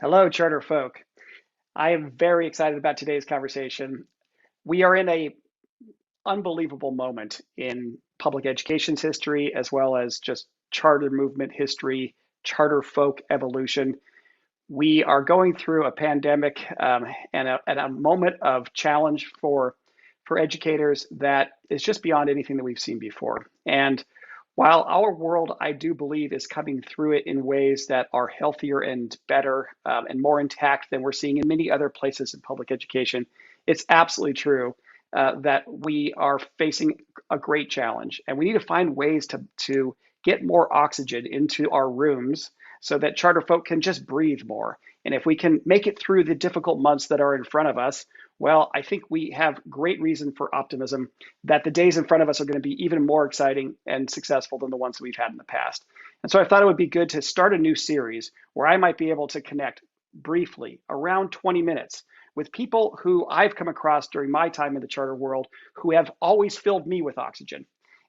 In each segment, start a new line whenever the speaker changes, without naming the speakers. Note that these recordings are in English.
Hello, CharterFolk. I am very excited about today's conversation. We are in a unbelievable moment in public education's history, as well as just charter movement history, CharterFolk evolution. We are going through a pandemic and a moment of challenge for educators that is just beyond anything that we've seen before. And while our world, I do believe, is coming through it in ways that are healthier and better and more intact than we're seeing in many other places in public education, it's absolutely true that we are facing a great challenge. And we need to find ways to get more oxygen into our rooms so that charter folk can just breathe more. And if we can make it through the difficult months that are in front of us, well, I think we have great reason for optimism that the days in front of us are going to be even more exciting and successful than the ones that we've had in the past. And so I thought it would be good to start a new series where I might be able to connect briefly, around 20 minutes, with people who I've come across during my time in the charter world who have always filled me with oxygen.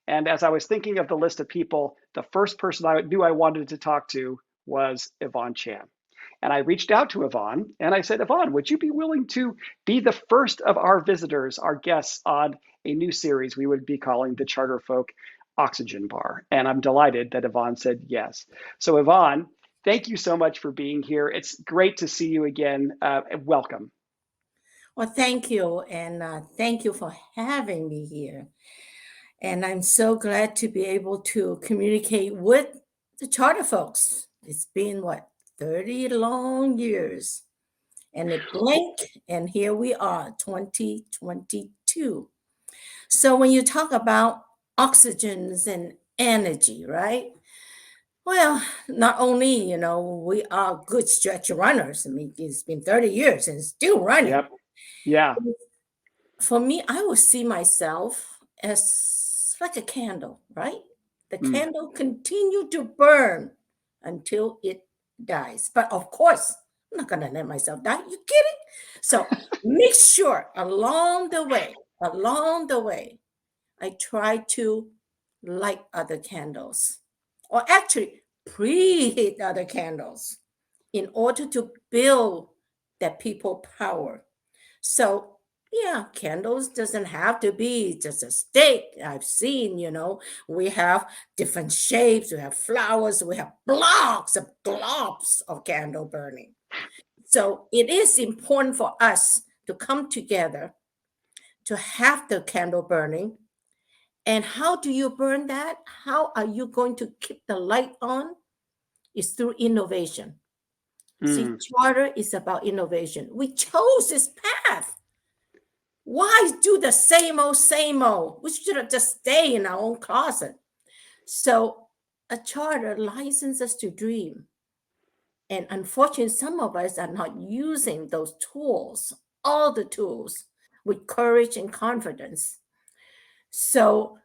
And as I was thinking of the list of people, the first person I knew I wanted to talk to was Yvonne Chan. And I reached out to Yvonne and I said, Yvonne, would you be willing to be the first of our visitors, our guests on a new series we would be calling the CharterFolk Oxygen Bar? And I'm delighted that Yvonne said yes. So, Yvonne, thank you so much for being here. It's great to see you again. Welcome.
Well, thank you, and thank you for having me here. And I'm so glad to be able to communicate with the charter folks. It's been what, 30 long years, and it blinked, and here we are, 2022. So when you talk about oxygens and energy, right? Well, not only, we are good stretch runners. I mean, it's been 30 years and still running.
Yep. Yeah.
For me, I will see myself as like a candle, right? The
Mm.
candle continue to burn until it dies. But of course, I'm not gonna let myself die. You kidding? So make sure along the way, I try to light other candles, or actually preheat other candles in order to build that people power. So yeah, candles doesn't have to be just a stick. I've seen, we have different shapes, we have flowers, we have blocks of globs of candle burning. So it is important for us to come together to have the candle burning. And how do you burn that? How are you going to keep the light on? Is through innovation. See,
Mm.
charter is about innovation. We chose this path. Why do the same old, same old? We should have just stay in our own closet. So a charter licenses us to dream. And unfortunately, some of us are not using those tools, all the tools, with courage and confidence. So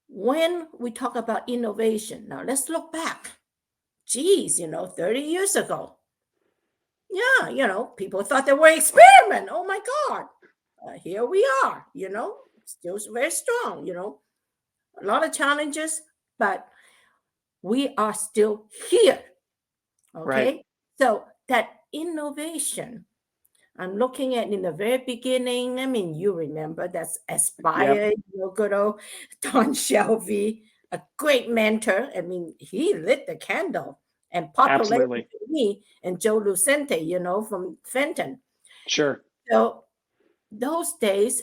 when we talk about innovation, now let's look back. Geez, 30 years ago. Yeah, people thought they were experiment. Oh my God. Here we are, still very strong, a lot of challenges, but we are still here.
Right.
Okay. So that innovation, I'm looking at in the very beginning. I mean, you remember that's
Yep.
Aspire, good old Don Shelby, a great mentor. I mean, he lit the candle and populated
Absolutely.
me and Joe Lucente, from Fenton.
Sure.
So those days,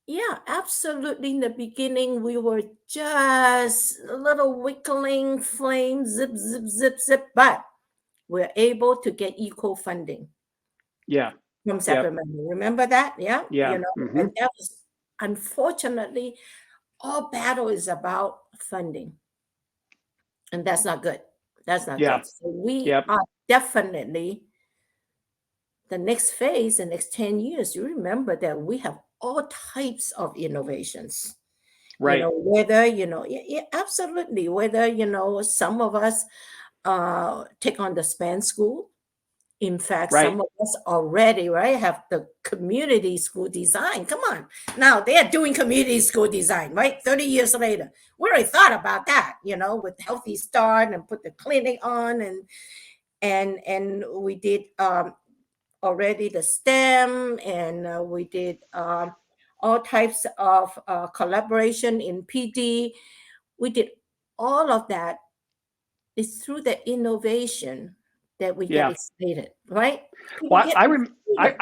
yeah, absolutely. In the beginning, we were just a little wiggling flame, zip, zip, zip, zip, but we're able to get equal funding
Yeah.
from
Yep.
Sacramento. Remember that? Yeah,
Yeah.
and
Hmm.
that was unfortunately all battle is about funding, and that's not good. That's not
Yeah.
good. So we
Yep.
are definitely the next phase, the next 10 years. You remember that we have all types of innovations.
Right.
Whether yeah, absolutely, whether some of us take on the span school. In fact,
Right.
some of us already, right, have the community school design. Come on, now they are doing community school design, right? 30 years later, we already thought about that, with Healthy Start and put the clinic on, and we did already the STEM, and we did all types of collaboration in PD. We did all of that. It's through the innovation that we get
Yeah.
excited, right? People
Well,
get excited.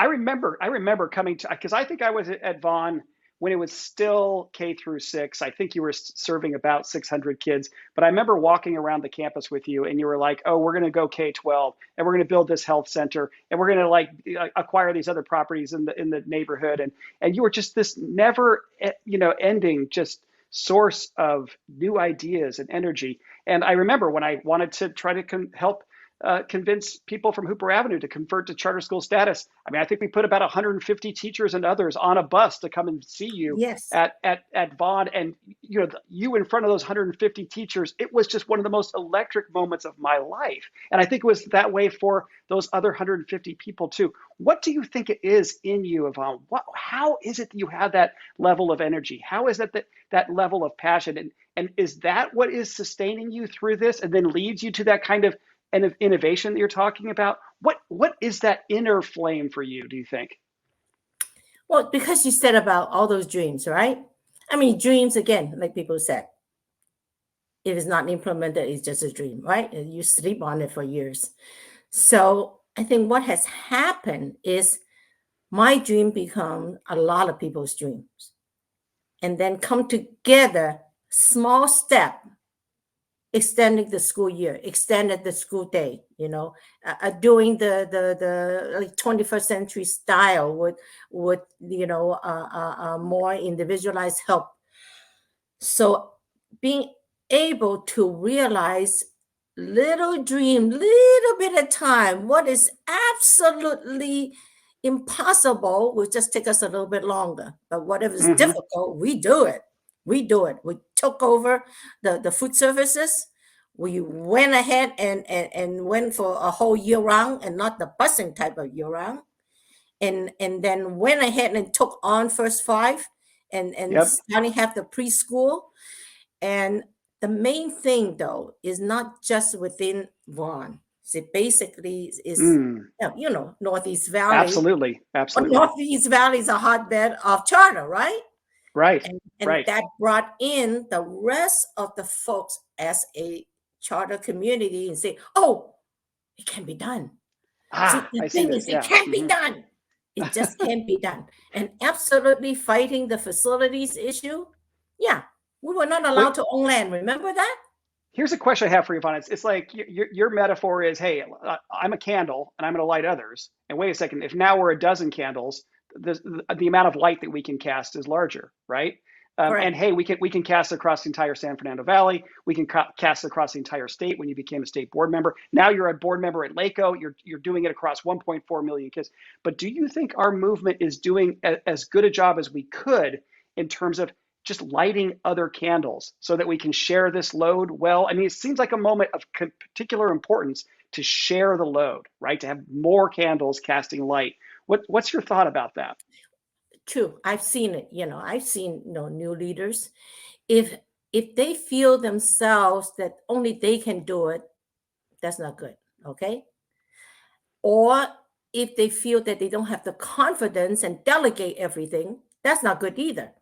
I remember coming to, because I think I was at Vaughn when it was still K through 6. I think you were serving about 600 kids, but I remember walking around the campus with you, and you were like, "Oh, we're going to go K-12, and we're going to build this health center, and we're going to like acquire these other properties in the neighborhood," and you were just this never ending just source of new ideas and energy. And I remember when I wanted to try to help convince people from Hooper Avenue to convert to charter school status. I mean, I think we put about 150 teachers and others on a bus to come and see you
Yes.
at Vaughn, and you in front of those 150 teachers. It was just one of the most electric moments of my life, and I think it was that way for those other 150 people too. What do you think it is in you, Yvonne? How is it that you have that level of energy? How is it that level of passion, and is that what is sustaining you through this, and then leads you to that kind of innovation that you're talking about? What is that inner flame for you, do you think?
Well, because you said about all those dreams, right? I mean, dreams, again, like people said, if it's not implemented, it's just a dream, right? And you sleep on it for years. So I think what has happened is my dream become a lot of people's dreams, and then come together, small step, extending the school year, extended the school day, doing the like 21st century style with more individualized help. So being able to realize little dream, little bit of time, what is absolutely impossible will just take us a little bit longer. But whatever is difficult, we do it. We do it. We took over the food services. We went ahead and went for a whole year round, and not the busing type of year round. And then went ahead and took on First Five and
Yep.
starting have the preschool. And the main thing, though, is not just within Vaughan. It basically is, Northeast Valley.
Absolutely.
Northeast Valley is a hotbed of charter, right?
Right.
And
Right.
that brought in the rest of the folks as a charter community and say, "Oh, it can be done." See, the thing is, it can't be done. It just can't be done. And absolutely fighting the facilities issue. Yeah, we were not allowed to own land. Remember that?
Here's a question I have for you, Yvonne. It's like your metaphor is, hey, I'm a candle and I'm going to light others. And wait a second, if now we're a dozen candles, the amount of light that we can cast is larger, right? And hey, we can cast across the entire San Fernando Valley. We can cast across the entire state when you became a state board member. Now you're a board member at LACO. You're doing it across 1.4 million kids. But do you think our movement is doing as good a job as we could in terms of just lighting other candles so that we can share this load well? I mean, it seems like a moment of particular importance to share the load, right? To have more candles casting light. What's your thought about that?
True. I've seen it. I've seen new leaders. If they feel themselves that only they can do it, that's not good. Okay. Or if they feel that they don't have the confidence and delegate everything, that's not good either.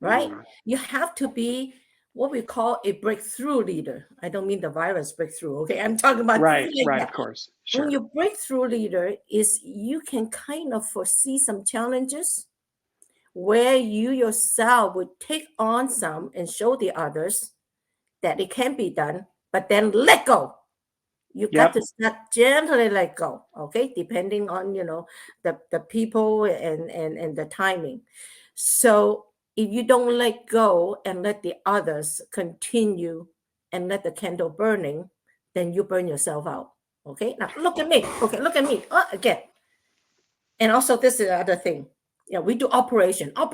Right? You have to be what we call a breakthrough leader. I don't mean the virus breakthrough. Okay. I'm talking about
right, of course. Sure.
When you breakthrough leader is you can kind of foresee some challenges where you yourself would take on some and show the others that it can be done, but then let go. You got to start gently let go, okay? Depending on, the people and the timing. So if you don't let go and let the others continue and let the candle burning, then you burn yourself out, okay? Now, look at me. Okay, look at me. Again. And also, this is the other thing. We do operation. At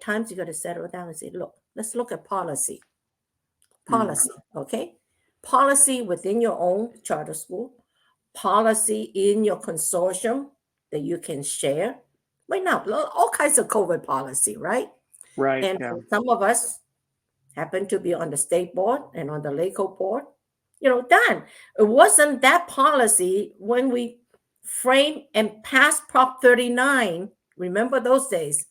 times, you got to settle down and say, look, let's look at policy. Okay? Policy within your own charter school, policy in your consortium that you can share. Right now, all kinds of COVID policy, right?
Right.
And some of us happen to be on the state board and on the LACO board. done. It wasn't that policy when we framed and passed Prop 39. Remember those days?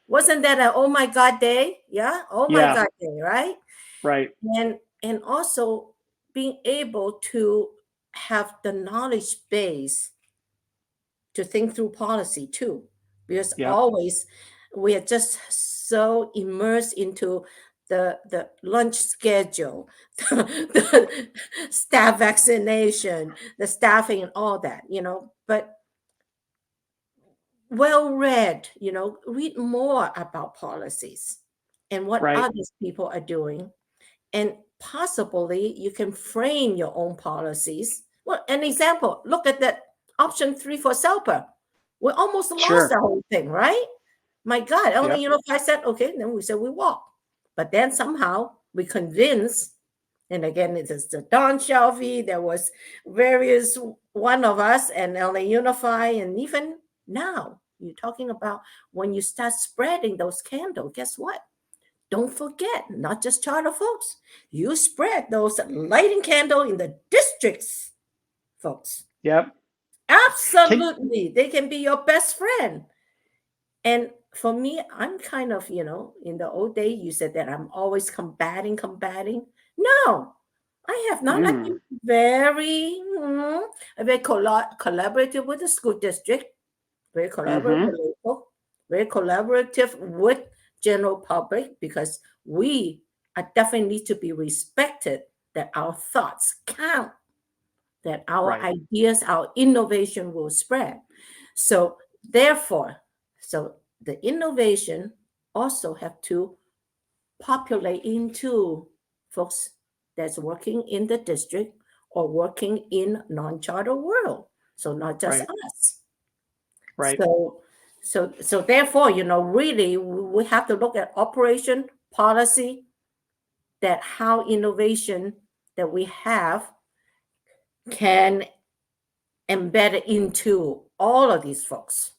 Wasn't that an oh my God day? Yeah, oh my
Yeah.
God day, right?
Right.
And also being able to have the knowledge base to think through policy too, because
Yeah.
always we are just so immersed into the lunch schedule, the staff vaccination, the staffing, and all that, But well read, read more about policies and what
Right.
other people are doing, and possibly you can frame your own policies. Well, an example, look at that option 3 for SELPA. We almost lost
Sure.
the whole thing, right? My God, only
Yep.
I said, okay, then we said we walk. But then somehow we convinced, and again, it is the Don Shelby, there was various one of us, and LA Unify, and even now, you're talking about when you start spreading those candles, guess what? Don't forget, not just charter folks. You spread those lighting candle in the districts, folks.
Yep. Can
Absolutely. They can be your best friend. And for me, I'm kind of, in the old day, you said that I'm always combating. No, I have not. I've
mm,
been very collaborative with the school district, very collaborative
mm-hmm.
with local, very collaborative with general public, because we are definitely need to be respected, that our thoughts count, that our
Right.
ideas, our innovation will spread. So therefore, so the innovation also have to populate into folks that's working in the district or working in non-charter world. So not just
Right.
us.
Right.
So therefore, really we have to look at operation policy, that how innovation that we have can embed it into all of these folks.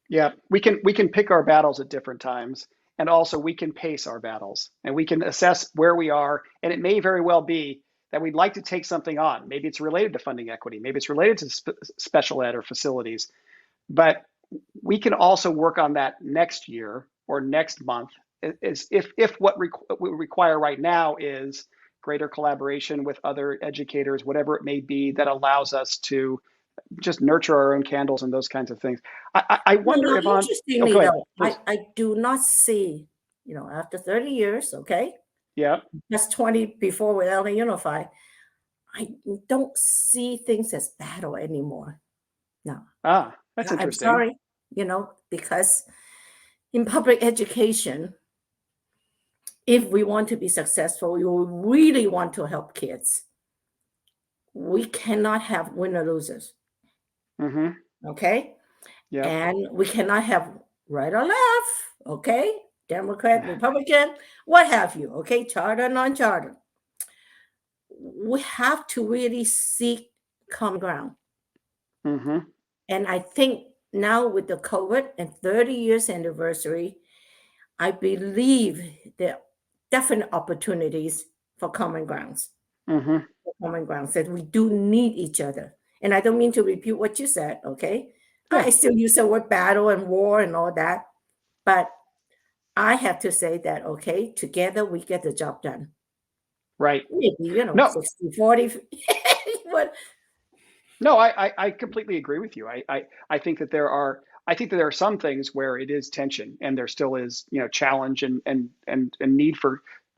Yeah. We can pick our battles at different times, and also we can pace our battles, and we can assess where we are. And it may very well be that we'd like to take something on. Maybe it's related to funding equity. Maybe it's related to special ed or facilities. But we can also work on that next year or next month. Is if what we require right now is greater collaboration with other educators, whatever it may be, that allows us to just nurture our own candles and those kinds of things. I
Well,
wonder,
now,
Yvonne. Oh,
interestingly,
go ahead,
though,
please.
I do not see, after 30 years, okay,
Yeah.
that's 20 before with LA Unify, I don't see things as battle anymore. No,
Ah, that's
I'm
interesting.
sorry, because in public education, if we want to be successful, we really want to help kids, we cannot have winner losers,
Mm-hmm.
okay?
Yep.
And we cannot have right or left, okay? Democrat, Republican, what have you, okay? Charter, non-charter. We have to really seek common ground.
Mm-hmm.
And I think now with the COVID and 30 years anniversary, I believe there are definite opportunities for common grounds.
Mm-hmm.
Common grounds that we do need each other. And I don't mean to repeat what you said, okay?
Yeah.
I still use the word battle and war and all that, but I have to say that, okay, together we get the job done.
Right.
Maybe,
No.
60, 40. But
No, I completely agree with you. I think that there are some things where it is tension, and there still is, challenge and need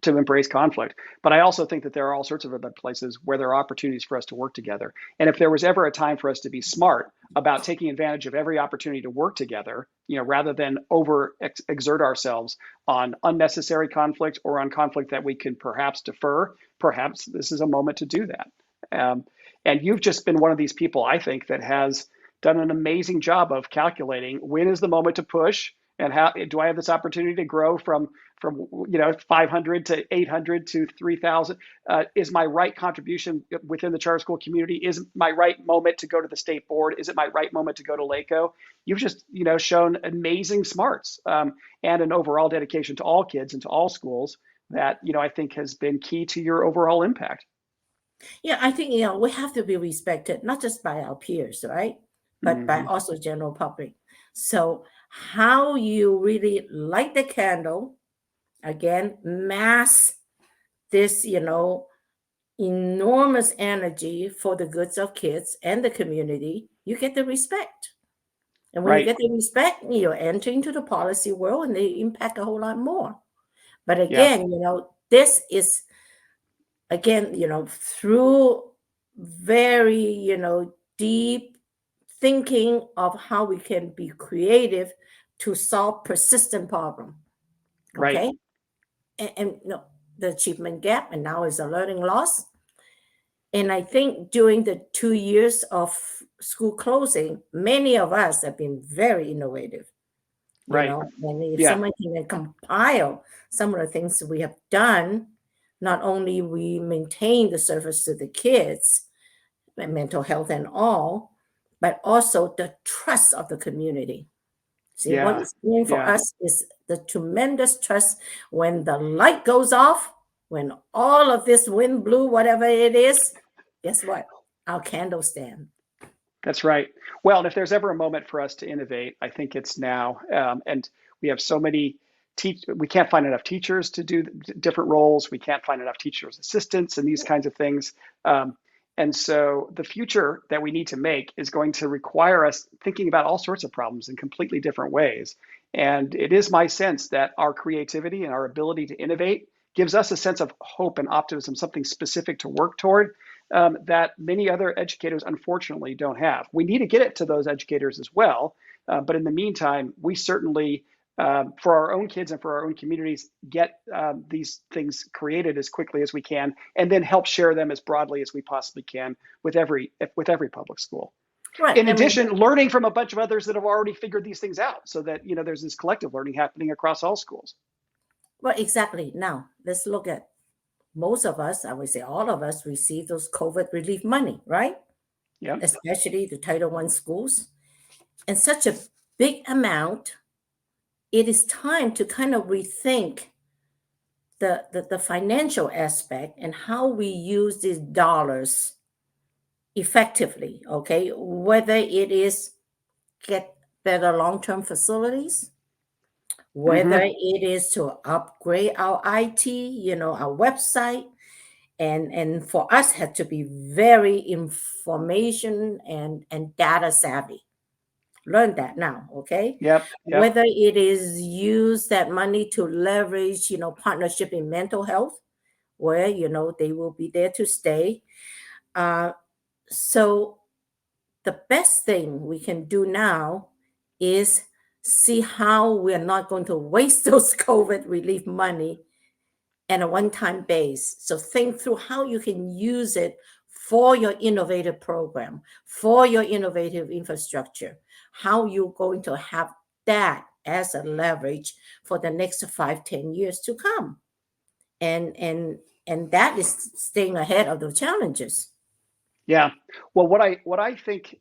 to embrace conflict. But I also think that there are all sorts of other places where there are opportunities for us to work together. And if there was ever a time for us to be smart about taking advantage of every opportunity to work together, rather than over exert ourselves on unnecessary conflict or on conflict that we can perhaps defer, perhaps this is a moment to do that. Um, and you've just been one of these people, I think, that has done an amazing job of calculating when is the moment to push, and how do I have this opportunity to grow from 500 to 800 to 3,000. Is my right contribution within the charter school community? Is my right moment to go to the state board? Is it my right moment to go to LACO? You've just shown amazing smarts, and an overall dedication to all kids and to all schools that I think has been key to your overall impact.
Yeah, I think we have to be respected not just by our peers, right? But by also general public. So how you really light the candle, again, mass this, enormous energy for the goods of kids and the community, you get the respect. And when you
Right.
get the respect, you enter into the policy world and they impact a whole lot more. But
Yeah.
again, this is, again, through very, deep thinking of how we can be creative to solve persistent problem.
Right.
Okay. And the achievement gap, and now is a learning loss. And I think during the 2 years of school closing, many of us have been very innovative.
Right.
And if
Yeah.
someone can compile some of the things that we have done, not only we maintain the service to the kids, and mental health and all, but also the trust of the community. See, what
Yeah.
it's doing for
Yeah.
us is the tremendous trust when the light goes off, when all of this wind blew, whatever it is, guess what? Our candle stand.
That's right. Well, and if there's ever a moment for us to innovate, I think it's now. And we have so many we can't find enough teachers to do different roles. We can't find enough teachers assistants and these kinds of things. And so the future that we need to make is going to require us thinking about all sorts of problems in completely different ways. And it is my sense that our creativity and our ability to innovate gives us a sense of hope and optimism, something specific to work toward, that many other educators unfortunately don't have. We need to get it to those educators as well. But in the meantime, we certainly, for our own kids and for our own communities, get these things created as quickly as we can, and then help share them as broadly as we possibly can with every public school.
Right.
In addition, learning from a bunch of others that have already figured these things out, so that there's this collective learning happening across all schools.
Well, exactly. Now let's look at, most of us, I would say all of us, receive those COVID relief money, right?
Yeah.
Especially the Title I schools. And such a big amount, it is time to kind of rethink the financial aspect and how we use these dollars effectively, okay? Whether it is get better long-term facilities, whether it is to upgrade our IT, our website, and for us had to be very information and data savvy. Learn that now, okay?
Yep. Yep.
Whether it is use that money to leverage, partnership in mental health, where they will be there to stay. So the best thing we can do now is see how we're not going to waste those COVID relief money at a one-time base. So think through how you can use it for your innovative program, for your innovative infrastructure, how you're going to have that as a leverage for the next 5-10 years to come. And that is staying ahead of the challenges.
Yeah. Well, what I think,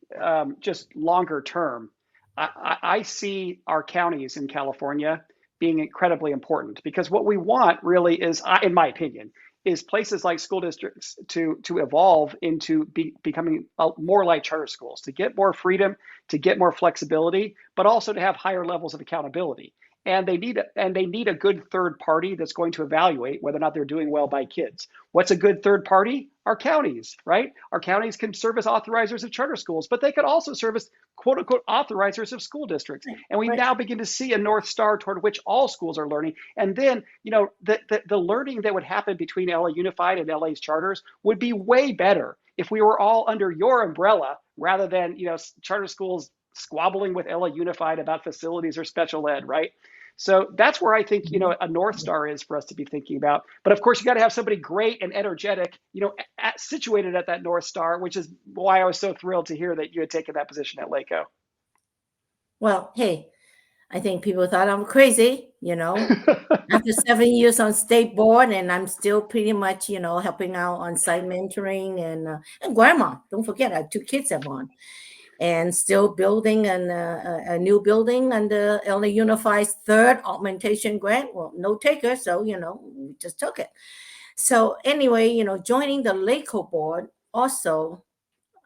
just longer term, I see our counties in California being incredibly important, because what we want really is, in my opinion, is places like school districts to evolve into becoming more like charter schools, to get more freedom, to get more flexibility, but also to have higher levels of accountability. And they need a good third party that's going to evaluate whether or not they're doing well by kids. What's a good third party? Our counties, right? Our counties can serve as authorizers of charter schools, but they could also serve as quote unquote authorizers of school districts. And we now begin to see a North Star toward which all schools are learning. And then, the learning that would happen between LA Unified and LA's charters would be way better if we were all under your umbrella, rather than, charter schools squabbling with LA Unified about facilities or special ed, right? So that's where I think, a North Star is for us to be thinking about. But of course, you got to have somebody great and energetic, situated at that North Star, which is why I was so thrilled to hear that you had taken that position at LACO.
Well, hey, I think people thought I'm crazy, after 7 years on state board, and I'm still pretty much, helping out on site mentoring and grandma. Don't forget, I have 2 kids I'm on. And still building a new building under LA Unified's 3rd augmentation grant. Well, no taker, so we just took it. So anyway, joining the LACO board also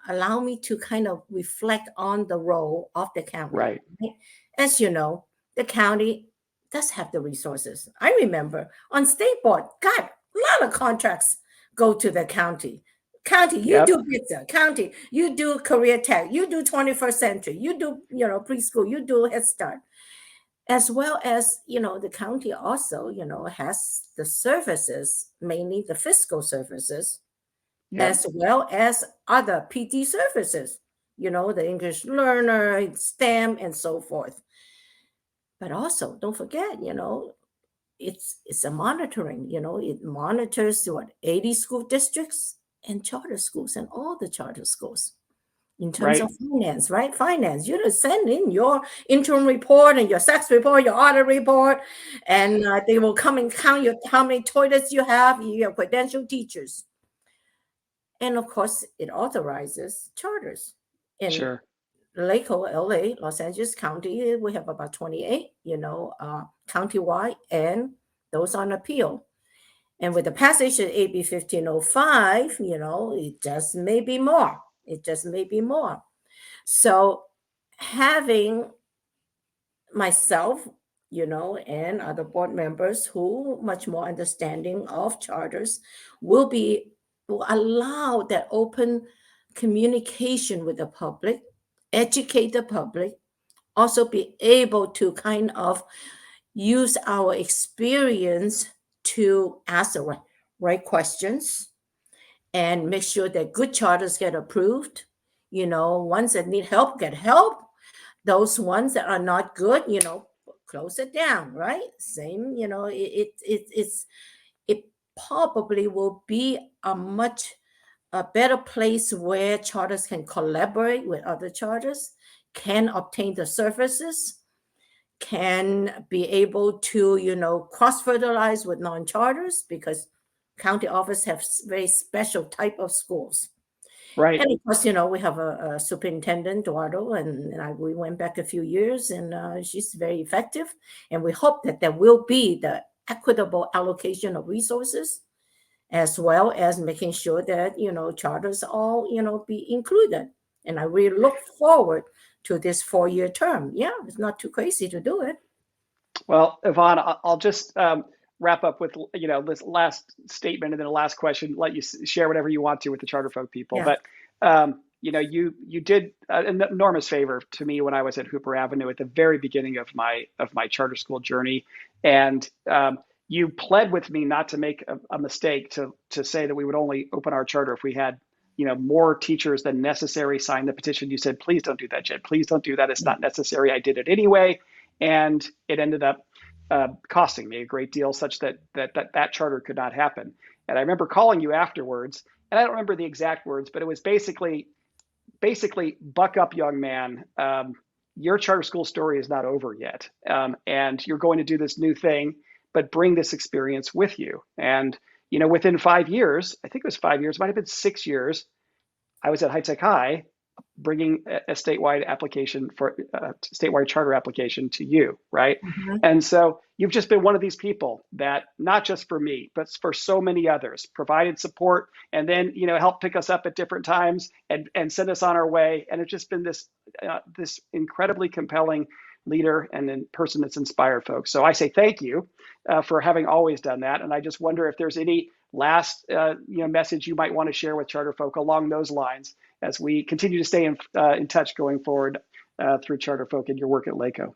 allow me to kind of reflect on the role of the county.
Right.
Right? As you know, the county does have the resources. I remember on state board, God, a lot of contracts go to the county. County, you
Yep.
do pizza. County, you do career tech. You do 21st century. You do, preschool. You do Head Start. As well as, the county also, has the services, mainly the fiscal services,
Yep.
as well as other PT services, the English learner, STEM, and so forth. But also, don't forget, it's a monitoring, it monitors 80 school districts and charter schools and all the charter schools in terms
Right.
of finance, right? Finance, you just send in your interim report and your sex report, your audit report, and they will come and count how many toilets you have, your credentialed teachers. And of course, it authorizes charters. In
Sure.
LACO, LA, Los Angeles County, we have about 28, countywide, and those on appeal. And with the passage of AB 1505, it just may be more. It just may be more. So having myself, and other board members who much more understanding of charters will allow that open communication with the public, educate the public, also be able to kind of use our experience to ask the right questions and make sure that good charters get approved. Ones that need help get help. Those ones that are not good, close it down, right? Same, it probably will be a better place where charters can collaborate with other charters, can obtain the services, can be able to, cross-fertilize with non-charters, because county office have very special type of schools.
Right.
And of course, we have a superintendent, Eduardo, and we went back a few years, and she's very effective. And we hope that there will be the equitable allocation of resources, as well as making sure that, charters all, be included. And I really look forward to this 4-year term. Yeah, it's not too crazy to do it.
Well, Yvonne, I'll just wrap up with this last statement and then a last question. Let you share whatever you want to with the CharterFolk people.
Yeah.
But you did an enormous favor to me when I was at Hooper Avenue at the very beginning of my charter school journey, and you pled with me not to make a mistake to say that we would only open our charter if we had more teachers than necessary sign the petition. You said, please don't do that, Jed. Please don't do that. It's not necessary. I did it anyway. And it ended up costing me a great deal, such that charter could not happen. And I remember calling you afterwards, and I don't remember the exact words, but it was basically, buck up, young man. Your charter school story is not over yet, and you're going to do this new thing, but bring this experience with you. And within 5 years, I think it was 5 years, might have been 6 years, I was at High Tech High, bringing a statewide application for statewide charter application to you, right?
Mm-hmm.
And so you've just been one of these people that, not just for me, but for so many others, provided support, and then helped pick us up at different times and send us on our way. And it's just been this incredibly compelling leader and then person that's inspired folks. So I say thank you for having always done that. And I just wonder if there's any last message you might want to share with CharterFolk along those lines as we continue to stay in touch going forward through CharterFolk and your work at LACO.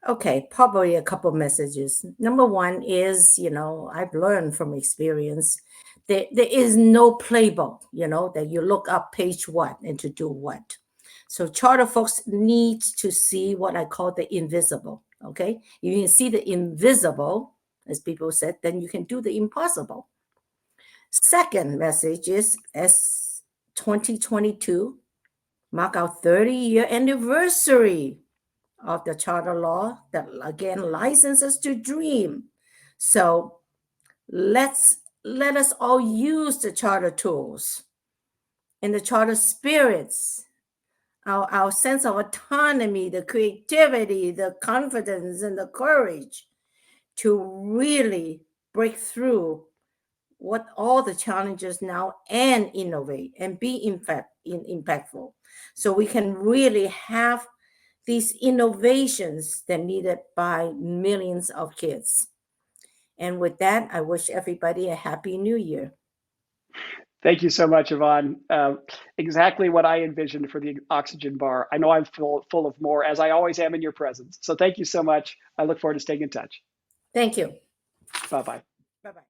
Okay, probably a couple of messages. Number one is, I've learned from experience that there is no playbook, that you look up page what and to do what. So charter folks need to see what I call the invisible, okay? You can see the invisible, as people said, then you can do the impossible. Second message is, as 2022 mark our 30-year anniversary of the charter law that again licenses to dream. So let us all use the charter tools and the charter spirits, our sense of autonomy, the creativity, the confidence, and the courage to really break through what all the challenges now and innovate and be impactful, so we can really have these innovations that needed by millions of kids. And with that, I wish everybody a happy new year.
Thank you so much, Yvonne. Exactly what I envisioned for the oxygen bar. I know I'm full of more, as I always am in your presence. So thank you so much. I look forward to staying in touch.
Thank you.
Bye-bye.
Bye-bye.